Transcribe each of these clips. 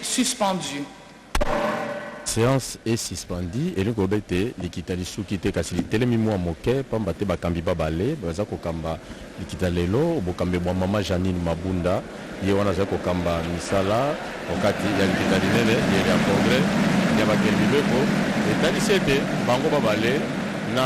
suspendu. Séance est suspendue et le gobete likita lisuki te kasi telemi mwa moke pamba te bakambi babale baza kokamba likita lelo bokambe mwa mama Janine Mabunda ye wana za kokamba misala wakati ya likita linene ye ya congrès ya bakeli beko etali sete bango babale na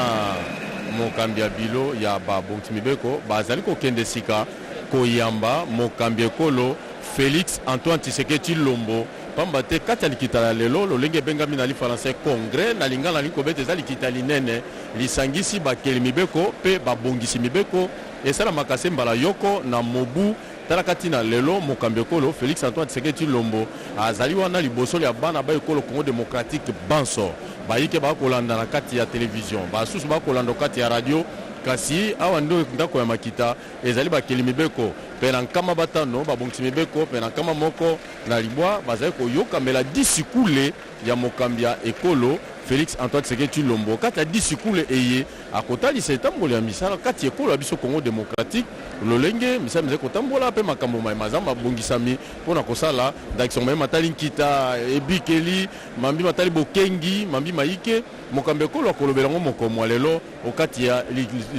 mokambi ya bilo ya babonti mibeko bazali kokende sika koyamba mokambi ekolo Félix Antoine Tshisekedi Tshilombo pamba te kati ya likita lelo lolenge bengami na li français congrès na lingala likobete za likita linene lisangisi bakeli mibeko pe babongisi mibeko esala makase mbala yoko na mobu tala kati na lelo mokambi ekolo Félix Antoine Tshisekedi Tshilombo azali wana liboso ya bana ba ekolo Congo démocratique banso bayike bakolanda na kati ya télévision basusu bakolanda kati ya radio kasi awa ndo ndako ya makita ezali bakeli mibeko pe na nkama batano babongisi mibeko pe na nkama moko na libwa bazali koyokamela disikule ya mokambi ya ekolo Félix Antoine Tshisekedi Tshilombo kati ya disikule eye akotalisa etambolo ya misala kati ekolo ya biso Congo démocratique lolenge misala mizali kotambola pe makambo mazamba bongisami mpona kosala ndakiso mayema matali nkita ebikeli mambi matali bokengi mambi maike mokambi ekolo akolobela ngo mokomo lelo okati ya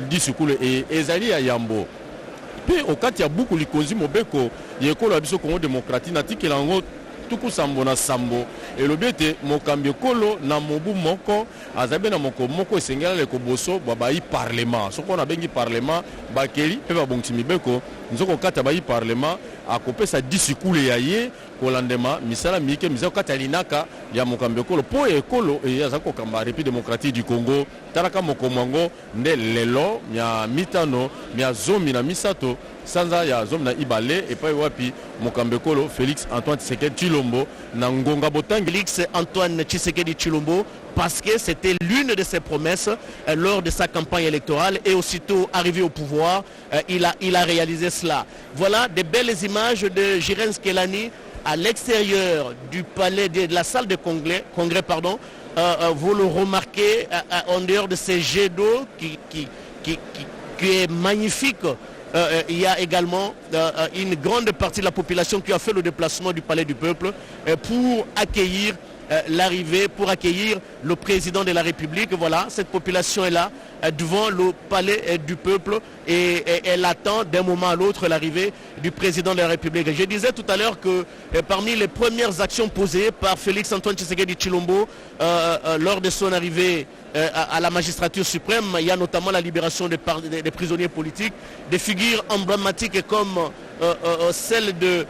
disikule eye ezali ya yambo pe okati ya buku likonzi mobeko yekolo ya biso Congo démocratique natikela ngo tuku sambo na sambo elobi ete mokambi ekolo na mobu moko azabe na moko moko esengela leko boso bayi parlement soko na bengi parlement bakeli pe babongisi mibeko nzoko kata bayi parlement akopesa disikule ya ye kolandema misala mike mizao kata linaka ya mokambi ekolo po ekolo aza kokamba République démocratique du Congo talaka moko mwango nde lelo mia mitano mia zomi na misato sanza ya zomi na ibale epai wapi mokambi ekolo Félix Antoine Tshisekedi Tshilombo na ngonga botangi Félix Antoine Tshisekedi Tshilombo parce que c'était l'une de ses promesses lors de sa campagne électorale et aussitôt arrivé au pouvoir, il a réalisé cela. Voilà des belles images de Jirens Kelani à l'extérieur du palais de la salle de congrès vous le remarquez en dehors de ces jets d'eau qui est magnifique. Il y a également une grande partie de la population qui a fait le déplacement du palais du peuple pour accueillir l'arrivée, pour accueillir le président de la République. Voilà, cette population est là devant le palais du peuple et elle attend d'un moment à l'autre l'arrivée du président de la République. Je disais tout à l'heure que parmi les premières actions posées par Félix Antoine Tshisekedi Tshilombo lors de son arrivée à la magistrature suprême, il y a notamment la libération des prisonniers politiques, des figures emblématiques comme celle de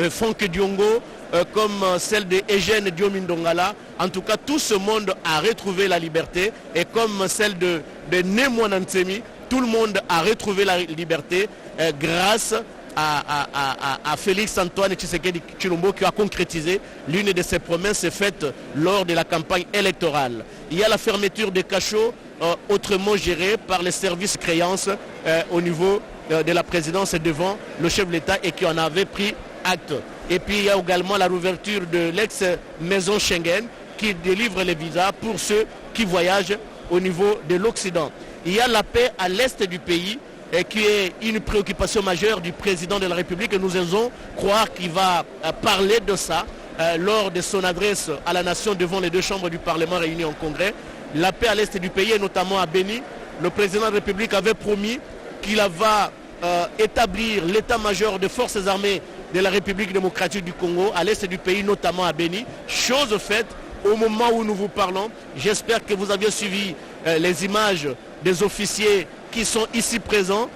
Franck Diongo, comme celle de Eugène Diomindongala. En tout cas, tout ce monde a retrouvé la liberté et comme celle de Némo Nansemi, tout le monde a retrouvé la liberté grâce à Félix Antoine Tshisekedi Tshilombo qui a concrétisé l'une de ses promesses faites lors de la campagne électorale. Il y a la fermeture des cachots autrement gérée par les services créances au niveau de la présidence devant le chef de l'État et qui en avait pris acte. Et puis il y a également la réouverture de l'ex-maison Schengen qui délivre les visas pour ceux qui voyagent au niveau de l'Occident. Il y a la paix à l'est du pays qui est une préoccupation majeure du président de la République et nous osons croire qu'il va parler de ça lors de son adresse à la nation devant les deux chambres du Parlement réunies en congrès. La paix à l'est du pays et notamment à Béni. Le président de la République avait promis qu'il va établir l'état-major des forces armées de la République démocratique du Congo à l'est du pays, notamment à Béni. Chose faite au moment où nous vous parlons. J'espère que vous avez suivi les images des officiers qui sont ici présents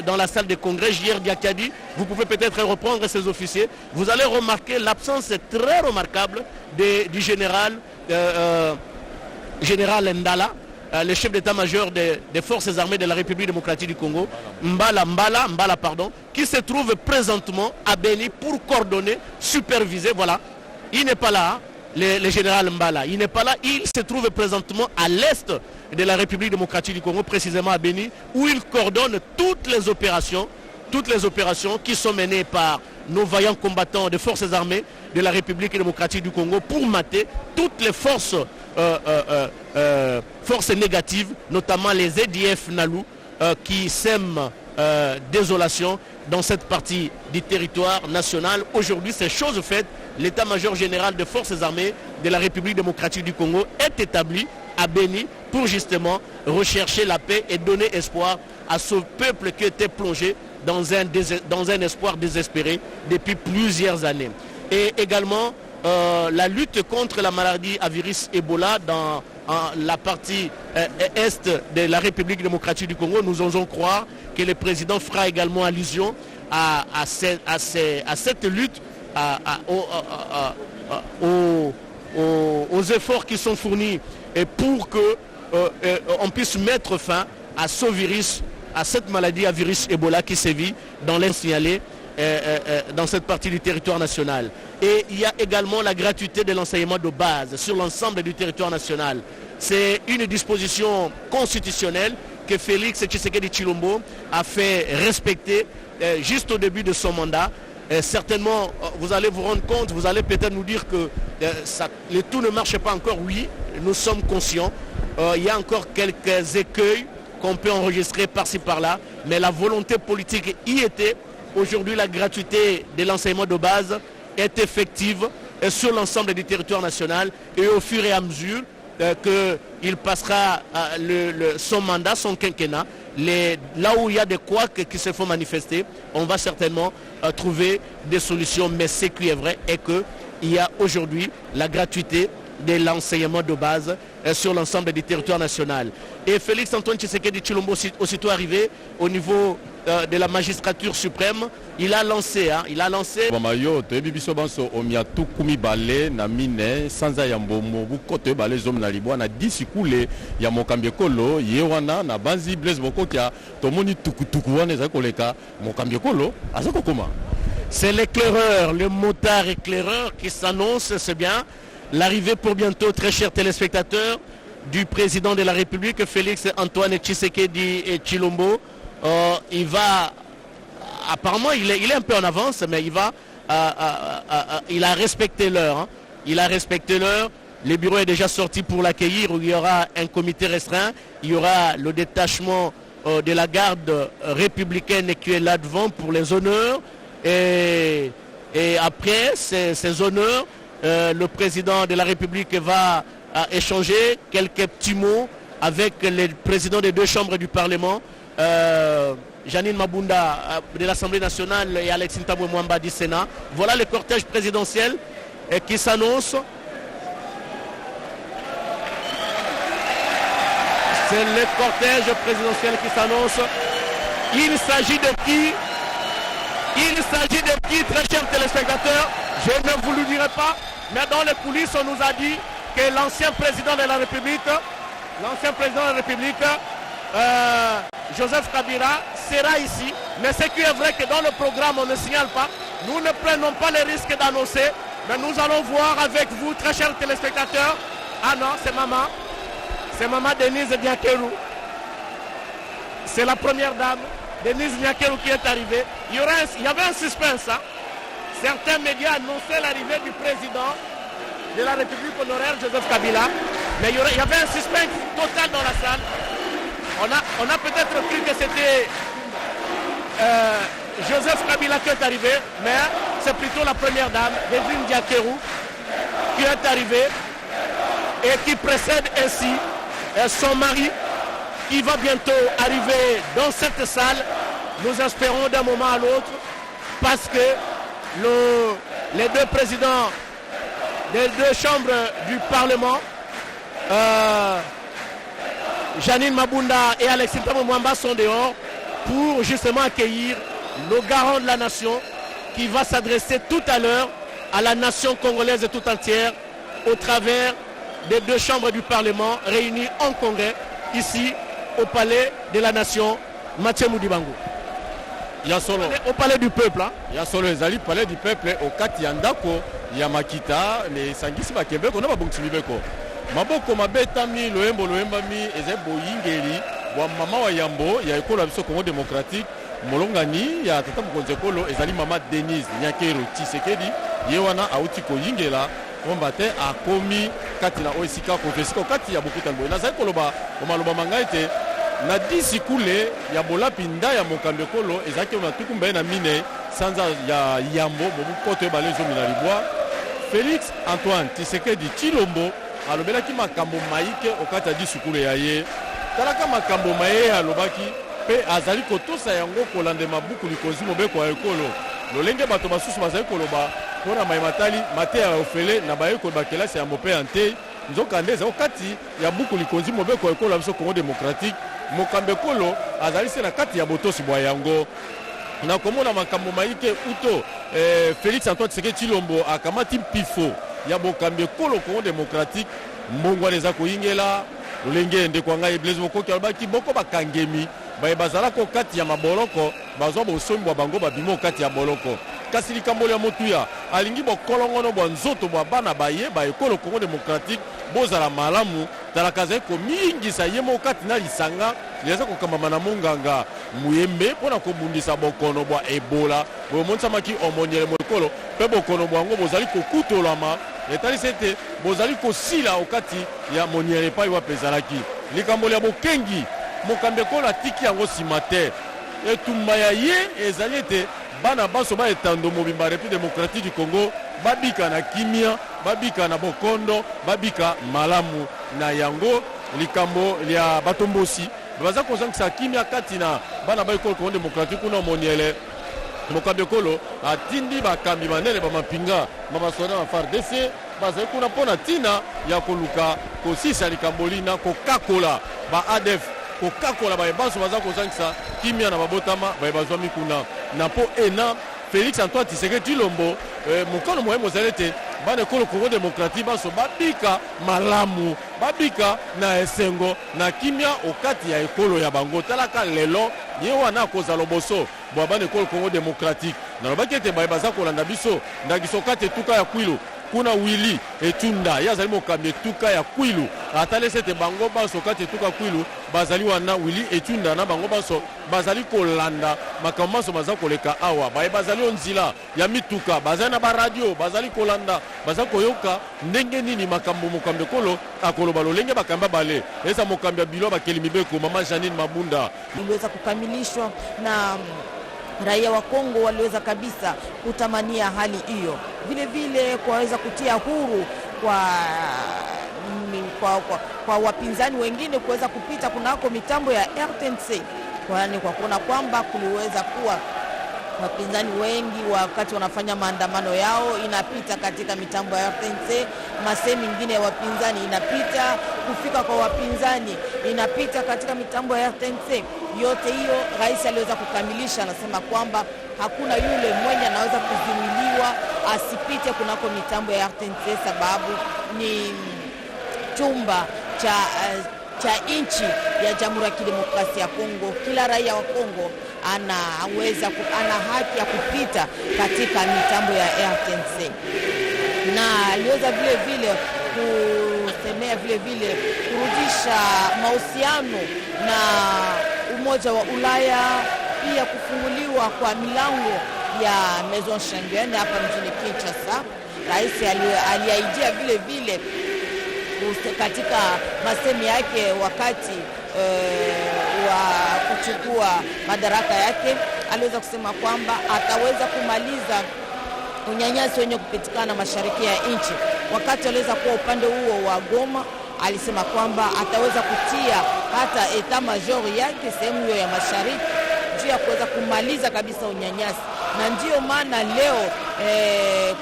dans la salle de congrès. J.R. Diakadi, vous pouvez peut-être reprendre ces officiers. Vous allez remarquer l'absence très remarquable du général Ndala, le chef d'état-major des forces armées de la République démocratique du Congo, Mbala, qui se trouve présentement à Béni pour coordonner, superviser. Voilà, il n'est pas là, le général Mbala, il n'est pas là, il se trouve présentement à l'est de la République démocratique du Congo, précisément à Béni, où il coordonne toutes les opérations qui sont menées par nos vaillants combattants des forces armées de la République démocratique du Congo pour mater toutes les forces négatives, notamment les EDF Nalu, qui sèment désolation dans cette partie du territoire national. Aujourd'hui, c'est chose faite l'état-major général des forces armées de la République démocratique du Congo est établi à Béni pour justement rechercher la paix et donner espoir à ce peuple qui était plongé dans un espoir désespéré depuis plusieurs années. Et également la lutte contre la maladie à virus Ebola dans la partie est de la République démocratique du Congo. Nous osons croire que le président fera également allusion à cette lutte, aux efforts qui sont fournis pour qu'on puisse mettre fin à ce virus, à cette maladie à virus Ebola qui sévit dans l'Est signalé dans cette partie du territoire national. Et il y a également la gratuité de l'enseignement de base sur l'ensemble du territoire national. C'est une disposition constitutionnelle que Félix Tshisekedi Tshilombo a fait respecter juste au début de son mandat. Certainement, vous allez vous rendre compte, vous allez peut-être nous dire que le tout ne marche pas encore. Oui, nous sommes conscients. Il y a encore quelques écueils qu'on peut enregistrer par-ci par-là, mais la volonté politique y était. Aujourd'hui, la gratuité de l'enseignement de base est effective sur l'ensemble du territoire national et au fur et à mesure qu'il passera son mandat, son quinquennat, là où il y a des couacs qui se font manifester, on va certainement trouver des solutions. Mais ce qui est vrai est qu'il y a aujourd'hui la gratuité de l'enseignement de base sur l'ensemble du territoire national. Et Félix Antoine Tshisekedi Tshilombo, aussitôt arrivé au niveau de la magistrature suprême, il a lancé Bamayo to bibiso banso omiatu kumi balé na mine sanza ya mbomo bukote balé zom na libwa na disikule ya mokambi kolo yewana na banzi blaise bokokia tomoni tukutuku wana za koleka mokambi kolo azako koma. C'est l'éclaireur, le motard éclaireur qui s'annonce, c'est bien l'arrivée pour bientôt, très chers téléspectateurs, du président de la République Félix Antoine Tshisekedi Tshilombo. Il va, apparemment il est un peu en avance, mais il a respecté l'heure. Hein. Il a respecté l'heure. Le bureau est déjà sorti pour l'accueillir. Il y aura un comité restreint. Il y aura le détachement de la garde républicaine qui est là devant pour les honneurs. Et après ces honneurs, le président de la République va échanger quelques petits mots avec les présidents des deux chambres du Parlement. Janine Mabunda de l'Assemblée nationale et Alexis Ntabwe Mwamba du Sénat. Voilà le cortège présidentiel qui s'annonce. C'est le cortège présidentiel qui s'annonce. Il s'agit de qui? Il s'agit de qui, très chers téléspectateurs? Je ne vous le dirai pas, mais dans les coulisses, on nous a dit que l'ancien président de la République, Joseph Kabila, sera ici. Mais ce qui est vrai que dans le programme, on ne signale pas. Nous ne prenons pas le risque d'annoncer, mais nous allons voir avec vous, très chers téléspectateurs. Ah non, c'est maman. C'est maman Denise Nyakeru. C'est la première dame, Denise Nyakeru, qui est arrivée. Il y avait un suspense. Hein. Certains médias annonçaient l'arrivée du président de la République honoraire, Joseph Kabila. Mais il y avait un suspense total dans la salle. On a peut-être cru que c'était Joseph Kabila qui est arrivé, mais c'est plutôt la première dame, Denise Nyakeru, qui est arrivée et qui précède ainsi son mari, qui va bientôt arriver dans cette salle. Nous espérons d'un moment à l'autre, parce que les deux présidents des deux chambres du Parlement, Janine Mabunda et Alexis Ntabwe Mwamba, sont dehors pour justement accueillir le garant de la nation qui va s'adresser tout à l'heure à la nation congolaise tout entière au travers des deux chambres du Parlement réunies en congrès ici au palais de la nation Mathieu Moudibango. Au palais du peuple. Hein? Il y a solo ezali palais du peuple au kati ya ndako ya makita les sangisi bakembe ko na babongisi mibeko. Maboko mabetami loembami eze boyingeli wa mama wa yambo ya ekolo ya biso Congo démocratique molongani ya tata mokonzi ekolo ezali mama Denise Nyakeru Tshisekedi ye wana auti koyingela komba te akomi kati na oesika ko kati ya bokuta boye nazali koloba omaloba mangai te na disi kule ya bolapinda ya mokambi ekolo ezaki na tukumba na mine sanza ya yambo bobukoto ebale zomi na libwa Félix Antoine Tshisekedi Tshilombo alobelaki makambo maike okata di sukulu ya ye talaka makambo maye alobaki pe azali kotosa yango kolande mabuku likonzi mobeko ya ekolo lolenge bato basusu bazali koloba pona maimatali mate ya ofele na bayeko bakelasi ya mope ante nzokande ezali kati ya buku likonzi mobeko ya ekolo ya biso Congo démocratique mokambe kolo azali se na kati ya botosi bwa yango na komona makambo maike uto Félix Antoine Tshisekedi Tshilombo akamati mpifo ya bokambe kolo Congo démocratique mbongwana eza koyingela lolenge ndeko ngai Blaise Bokoki alobaki boko bakangemi bazalako kati ya maboloko bazwa bosombi bango babimo kati ya boloko kasi likambo ya motuya alingi bokolongono bwa nzoto bwa bana baye ba ekolo Congo démocratique bozala malamu talaka zai komingisa yemo kati na lisanga leza kokamba na monganga muyembe pona kobundisa bokono bwa Ebola bomonsamaki omoniele mokolo pe bokono bwango bozali kokutolama etali sete bozali kosila okati ya moniele pai wa pezalaki likambo ya bokengi mokambe kola tiki yango simate etumba ya ye ezali ete bana baso ba etando mobimba République démocratique du Congo babika na kimia babika na bokondo babika malamu na yango likambo ya batombosi baza kozangisa kimia kati na bana ba ekolo Congo démocratique kuna moniele mokambe kolo atindi bakambi banene ba mapinga mabasona ma FARDC bazali kuna pona tina ya koluka kosisa likamboli na kokakola ba ADF kokakola bayebanso baza kozangisa kimia na babotama bayebazwa mikuna na po ena Félix Antoine Tshisekedi Tshilombo mokono moye mozali ete bana ekolo Congo démocratique baso babika malamu babika na esengo na kimia okati ya ekolo ya bango talaka lelo ye wana kozala boso bwa bana ekolo Congo démocratique nalobaki ete bayebaza kolanda biso ndagiso kati etuka ya Kwilu kuna Willy Etunda yazali mokambi etuka ya Kwilu atalese ete bango baso kati etuka Kwilu bazali wana Willy Etunda na bango baso bazali kolanda makambo maso baza koleka awa baye bazali onzila ya mituka bazali na ba radio bazali kolanda baza koyoka ndenge nini makambo mokambi kolo akoloba lolenge bakamba bale eza mokambi ya bilo bakeli mibeko mama Janine Mabunda iliweza kukamilishwa na raia wa Kongo waliweza kabisa kutamania hali hiyo, vile vile kuweza kutia huru kwa wapinzani wengine kuweza kupita kunako mitambo ya RTNC, kwani kwa kuona kwamba kuliweza kuwa wapinzani wengi wakati wanafanya maandamano yao inapita katika mitambo ya RTNC, masemi mingine ya wapinzani inapita kufika kwa wapinzani inapita katika mitambo ya RTNC. Yote hiyo rais aliweza kukamilisha, anasema kwamba hakuna yule mwenye anaweza kuzuiliwa asipite kunako mitambo ya RTNC sababu ni chumba cha nchi ya Jamhuri ya Kidemokrasia ya Kongo. Kila raia wa Kongo ana haki ya kupita katika mitambo ya RTNC, na aliweza vile vile kusemea vile vile kurudisha mahusiano na Umoja wa Ulaya, pia kufunguliwa kwa milango ya Maison Schengen hapa mjini Kinshasa. Rais aliahidia vile vile katika masemi yake wakati wa kuchukua madaraka yake, aliweza kusema kwamba ataweza kumaliza unyanyasi wenye kupitikana mashariki ya nchi. Wakati aliweza kuwa upande huo wa Goma, alisema kwamba ataweza kutia hata eta major yake sehemu hiyo ya mashariki juu ya kuweza kumaliza kabisa unyanyasi. Na ndio maana leo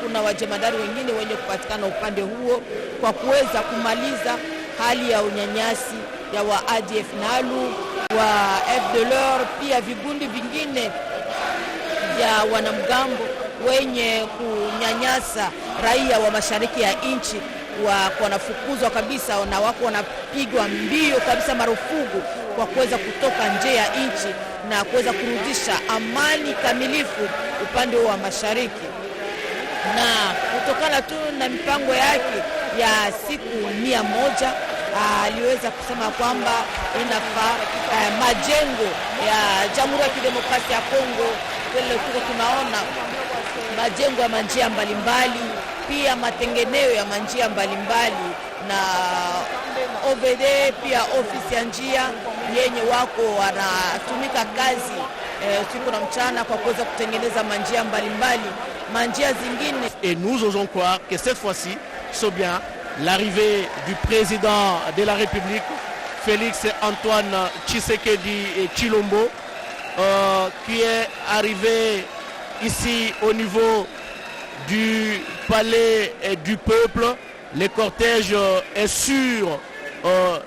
kuna wajemadari wengine wenye kupatikana upande huo kwa kuweza kumaliza hali ya unyanyasi ya wa ADF Nalu, wa FDLR, pia vigundi vingine vya wanamgambo wenye kunyanyasa raia wa mashariki ya nchi, wanafukuzwa kabisa na wako wanapigwa mbio kabisa marufuku kwa kuweza kutoka nje ya nchi na kuweza kurudisha amani kamilifu upande wa mashariki. Na kutokana tu na mipango yake ya siku 100 aliweza kusema kwamba inafaa majengo ya Jamhuri ya Kidemokrasia ya Kongo, vile tunaona majengo ya manjia mbalimbali, pia matengeneo ya manjia mbalimbali na OVD, pia ofisi ya njia yenye wako wanatumika kazi usiku na mchana kwa kuweza kutengeneza manjia mbalimbali manjia zingine. Et nous osons croire que cette fois-ci, c'est bien l'arrivée du président de la République, Félix Antoine Tshisekedi Tshilombo, qui est arrivé ici au niveau du palais du peuple. Le cortège est sur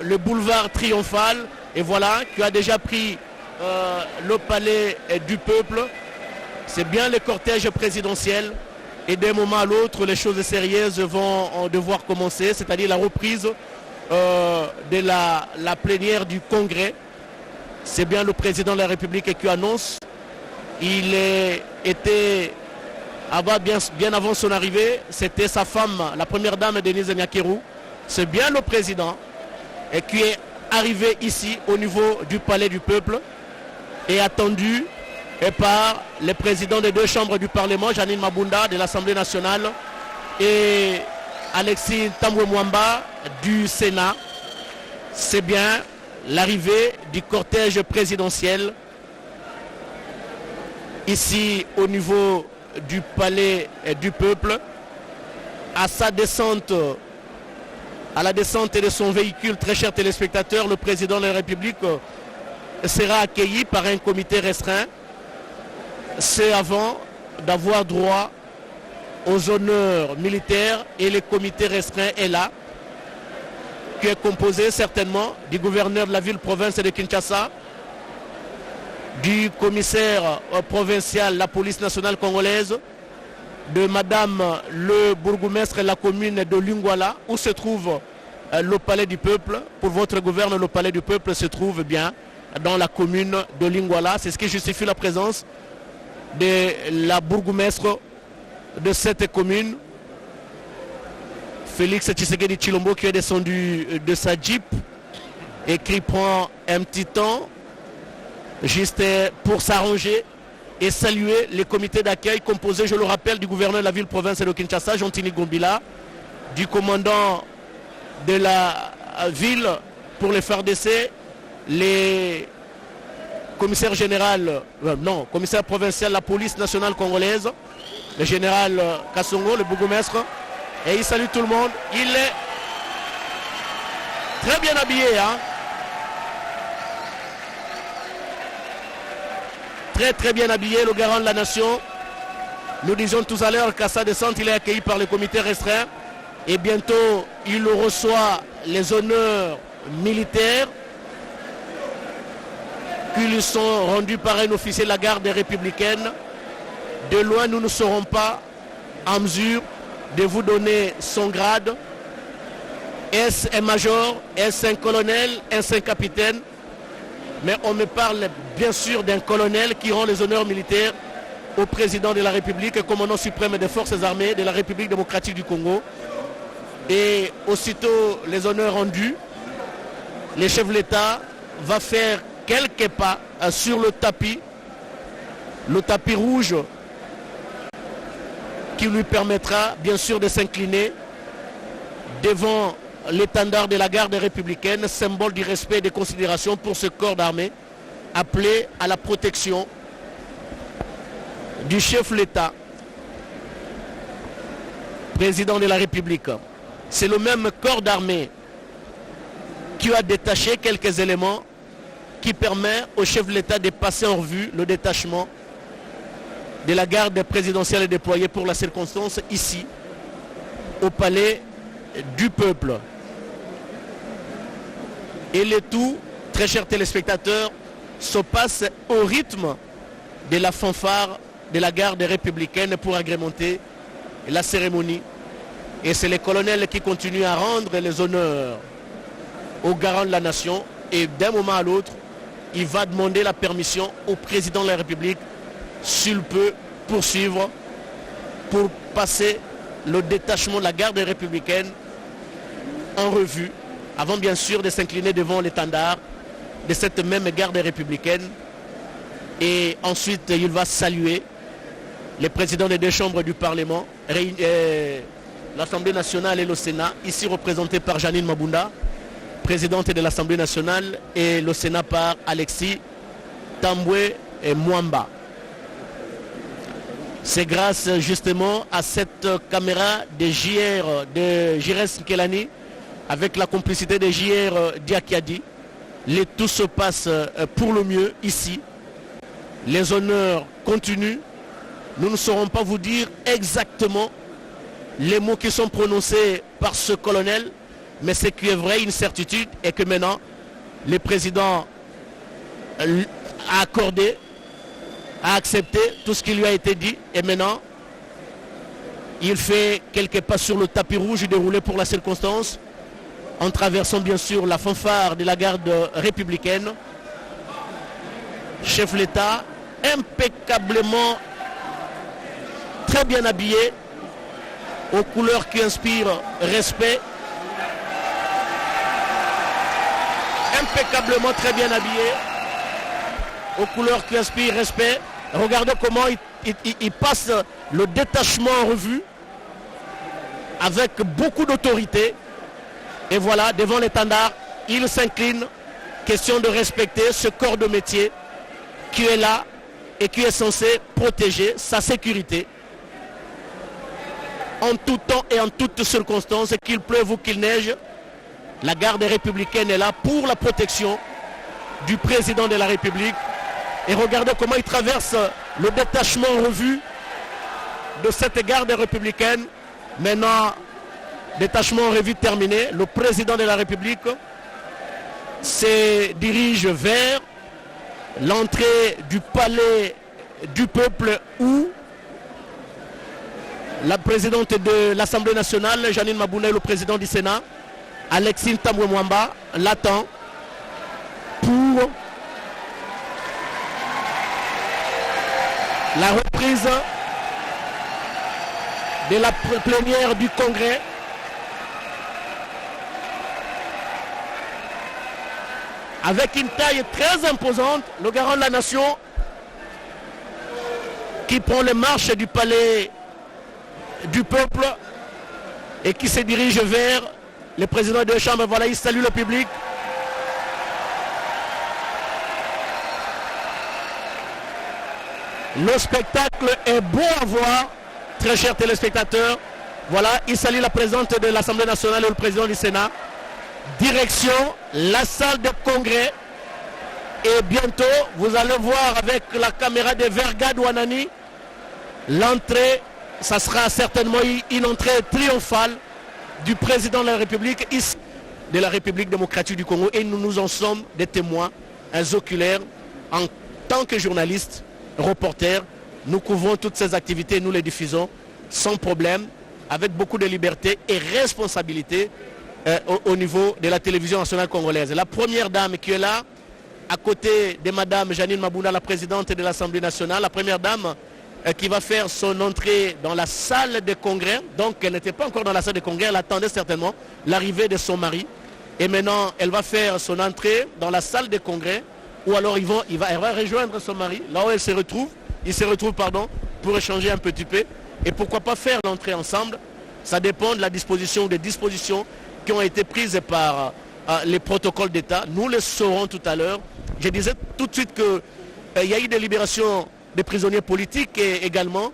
le boulevard triomphal et voilà, qui a déjà pris le palais du peuple. C'est bien le cortège présidentiel et d'un moment à l'autre, les choses sérieuses vont devoir commencer, c'est-à-dire la reprise de la plénière du Congrès. C'est bien le président de la République qui annonce. Il était bien avant son arrivée, c'était sa femme, la première dame Denise Nyakeru. C'est bien le président et qui est arrivé ici au niveau du palais du peuple et attendu par le président des deux chambres du Parlement, Janine Mabunda de l'Assemblée nationale et Alexis Tambwe Mwamba du Sénat. C'est bien l'arrivée du cortège présidentiel ici au niveau du palais du peuple. À sa descente, à la descente de son véhicule, très chers téléspectateurs, le président de la République sera accueilli par un comité restreint. C'est avant d'avoir droit aux honneurs militaires et le comité restreint est là, qui est composé certainement du gouverneur de la ville-province de Kinshasa, du commissaire provincial de la police nationale congolaise, de madame le bourgmestre de la commune de Lingwala, où se trouve le palais du peuple. Pour votre gouverneur, le palais du peuple se trouve bien dans la commune de Lingwala. C'est ce qui justifie la présence de la bourgmestre de cette commune, Félix Tshisekedi Tshilombo, qui est descendu de sa jeep et qui prend un petit temps juste pour s'arranger et saluer les comités d'accueil composés, je le rappelle, du gouverneur de la ville-province de Kinshasa, Jontini Gombila, du commandant de la ville pour les FARDC, les commissaire général, commissaire provincial de la police nationale congolaise, le général Kassongo, le bourgmestre, et il salue tout le monde. Il est très bien habillé, hein? Très bien habillé, le garant de la nation. Nous disions tout à l'heure qu'à sa descente, il est accueilli par le comité restreint et bientôt il reçoit les honneurs militaires qui lui sont rendus par un officier de la garde républicaine. De loin, nous ne serons pas en mesure de vous donner son grade. Est-ce un major, est-ce un colonel, est-ce un capitaine? Mais on me parle bien sûr d'un colonel qui rend les honneurs militaires au président de la République, commandant suprême des forces armées de la République démocratique du Congo. Et aussitôt les honneurs rendus, le chef de l'État va faire quelques pas sur le tapis rouge qui lui permettra bien sûr de s'incliner devant l'étendard de la garde républicaine, symbole du respect et de considération pour ce corps d'armée appelé à la protection du chef de l'État, président de la République. C'est le même corps d'armée qui a détaché quelques éléments qui permet au chef de l'État de passer en revue le détachement de la garde présidentielle déployée pour la circonstance ici, au palais du peuple. Et le tout, très chers téléspectateurs, se passe au rythme de la fanfare de la garde républicaine pour agrémenter la cérémonie. Et c'est le colonel qui continue à rendre les honneurs au garant de la nation. Et d'un moment à l'autre, il va demander la permission au président de la République s'il peut poursuivre pour passer le détachement de la garde républicaine en revue, avant bien sûr de s'incliner devant l'étendard de cette même garde républicaine. Et ensuite, il va saluer les présidents des deux chambres du Parlement, l'Assemblée nationale et le Sénat, ici représentés par Janine Mabunda, présidente de l'Assemblée nationale, et le Sénat par Alexis Tambwe Mwamba. C'est grâce justement à cette caméra de Jires Nkelani, avec la complicité de JR Diakiadi. Tout se passe pour le mieux ici. Les honneurs continuent. Nous ne saurons pas vous dire exactement les mots qui sont prononcés par ce colonel, mais ce qui est vrai, une certitude, est que maintenant, le président a accordé, a accepté tout ce qui lui a été dit, et maintenant, il fait quelques pas sur le tapis rouge déroulé pour la circonstance, en traversant bien sûr la fanfare de la garde républicaine. Chef de l'État, impeccablement, très bien habillé, aux couleurs qui inspirent respect. Impeccablement très bien habillé, aux couleurs qui inspirent respect. Regardez comment il passe le détachement en revue avec beaucoup d'autorité. Et voilà, devant l'étendard, il s'incline. Question de respecter ce corps de métier qui est là et qui est censé protéger sa sécurité en tout temps et en toutes circonstances, qu'il pleuve ou qu'il neige. La garde républicaine est là pour la protection du président de la République. Et regardez comment il traverse le détachement en revue de cette garde républicaine. Maintenant, détachement en revue terminé. Le président de la République se dirige vers l'entrée du palais du peuple où la présidente de l'Assemblée nationale, Janine Mabunda, et le président du Sénat, Alexis Ntambwe Mwamba, l'attend pour la reprise de la plénière du Congrès. Avec une taille très imposante, le garant de la nation qui prend les marches du palais du peuple et qui se dirige vers le président de la Chambre. Voilà, il salue le public. Le spectacle est beau à voir, très chers téléspectateurs. Voilà, il salue la présidente de l'Assemblée nationale et le président du Sénat. Direction la salle de congrès. Et bientôt, vous allez voir avec la caméra de Vergade Wanani, l'entrée, ça sera certainement une entrée triomphale du président de la République, ici, de la République démocratique du Congo. Et nous en sommes des témoins oculaires. En tant que journalistes, reporters, nous couvrons toutes ces activités, nous les diffusons sans problème, avec beaucoup de liberté et responsabilité au niveau de la télévision nationale congolaise. La première dame qui est là, à côté de Madame Janine Mabunda, la présidente de l'Assemblée nationale, la première dame qui va faire son entrée dans la salle de congrès. Donc elle n'était pas encore dans la salle de congrès, elle attendait certainement l'arrivée de son mari. Et maintenant, elle va faire son entrée dans la salle de congrès, ou alors elle va rejoindre son mari, là où il se retrouve, pour échanger un petit peu. Et pourquoi pas faire l'entrée ensemble? Ça dépend de la disposition ou des dispositions qui ont été prises par les protocoles d'État. Nous les saurons tout à l'heure. Je disais tout de suite qu'il y a eu des libérations des prisonniers politiques et également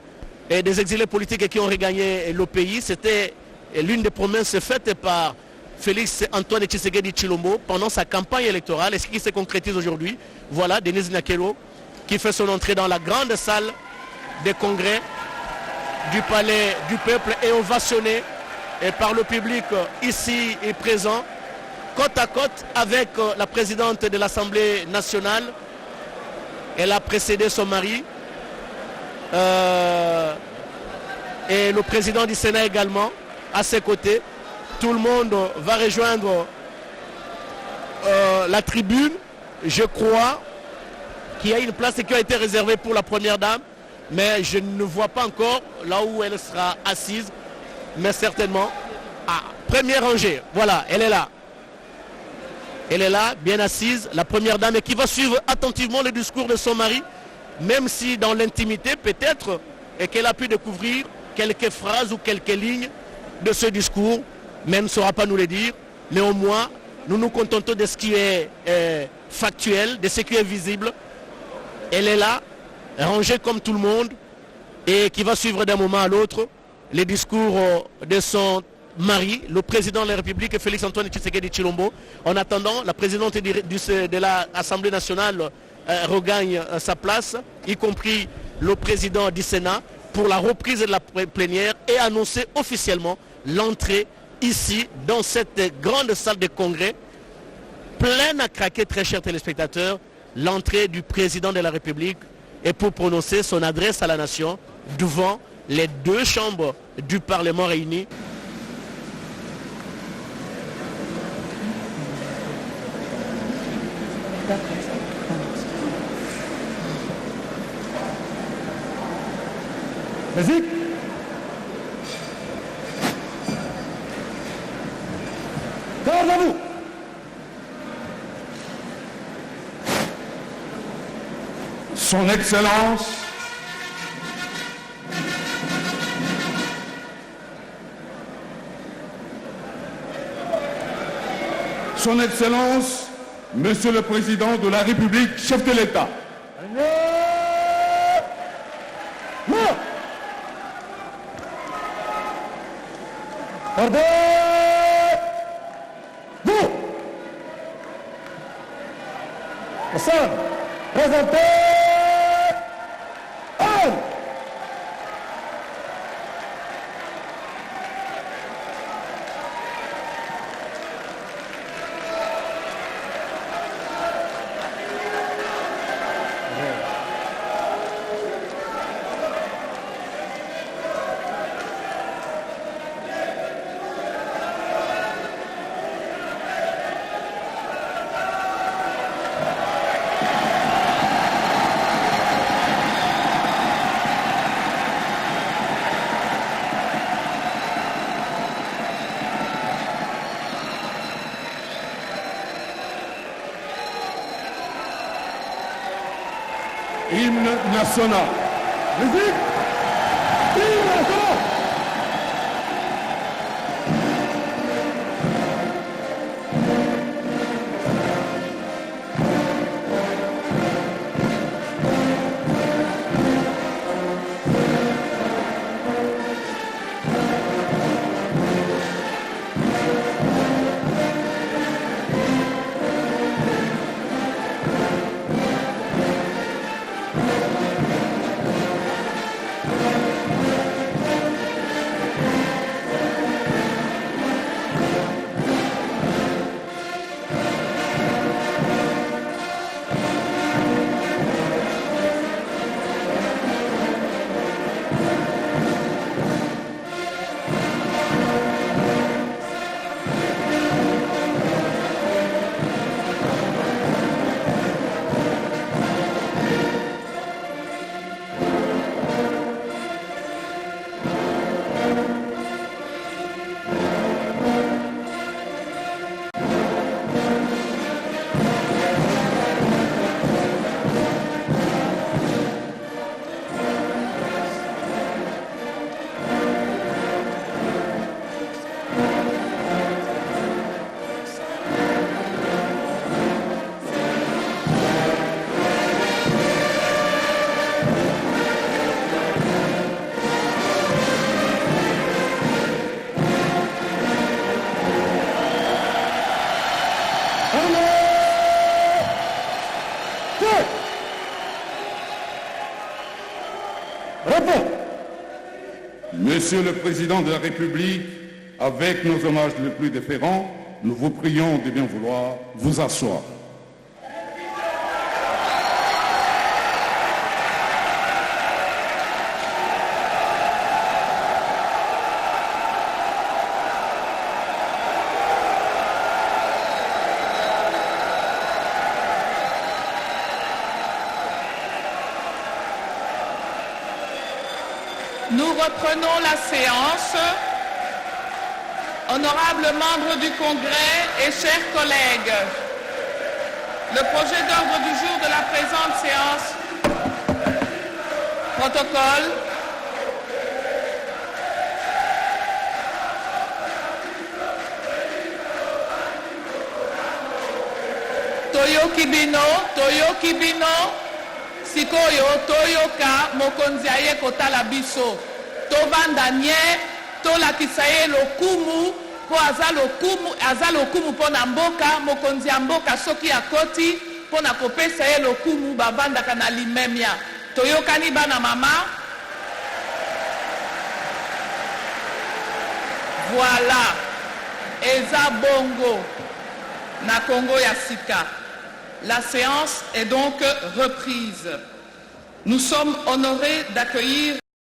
et des exilés politiques qui ont regagné le pays. C'était l'une des promesses faites par Félix Antoine Tshisekedi Tshilombo pendant sa campagne électorale. Et ce qui se concrétise aujourd'hui, voilà Denis Nakelo qui fait son entrée dans la grande salle des congrès du palais du peuple et ovationné par le public ici et présent, côte à côte avec la présidente de l'Assemblée nationale. Elle a précédé son mari et le président du Sénat également à ses côtés. Tout le monde va rejoindre la tribune. Je crois qu'il y a une place qui a été réservée pour la première dame, mais je ne vois pas encore là où elle sera assise, mais certainement première rangée. Voilà, elle est là. Elle est là, bien assise, la première dame, et qui va suivre attentivement le discours de son mari, même si dans l'intimité peut-être, et qu'elle a pu découvrir quelques phrases ou quelques lignes de ce discours, mais elle ne saura pas nous le dire. Néanmoins, nous nous contentons de ce qui est factuel, de ce qui est visible. Elle est là, rangée comme tout le monde, et qui va suivre d'un moment à l'autre les discours de son mari, le président de la République, Félix-Antoine Tshisekedi Tshilombo. En attendant, la présidente de l'Assemblée nationale regagne sa place, y compris le président du Sénat, pour la reprise de la plénière et annoncer officiellement l'entrée ici, dans cette grande salle de congrès, pleine à craquer, très chers téléspectateurs, l'entrée du président de la République et pour prononcer son adresse à la nation devant les deux chambres du Parlement réunies. Musique. Garde à vous. Son Excellence, Son Excellence, Monsieur le Président de la République, chef de l'État. Ordre. Vous. Hassan, présentez. Hymne national. Musique. Hymne national. Monsieur le Président de la République, avec nos hommages les plus déférents, nous vous prions de bien vouloir vous asseoir. Nous reprenons la séance. Honorables membres du Congrès et chers collègues, le projet d'ordre du jour de la présente séance, protocole, Toyo Kibino, sikoyo toyoka mokonzi aye kotala biso tovanda nye tolakisa ye lokumu po aza lokumu mpo na mboka mokonzi ya mboka soki akoti mpo na kopesa ye lokumu bavandaka na limemia toyokani bana mama. Voilà, eza bongo na Congo ya sika. La séance est donc reprise. Nous sommes honorés d'accueillir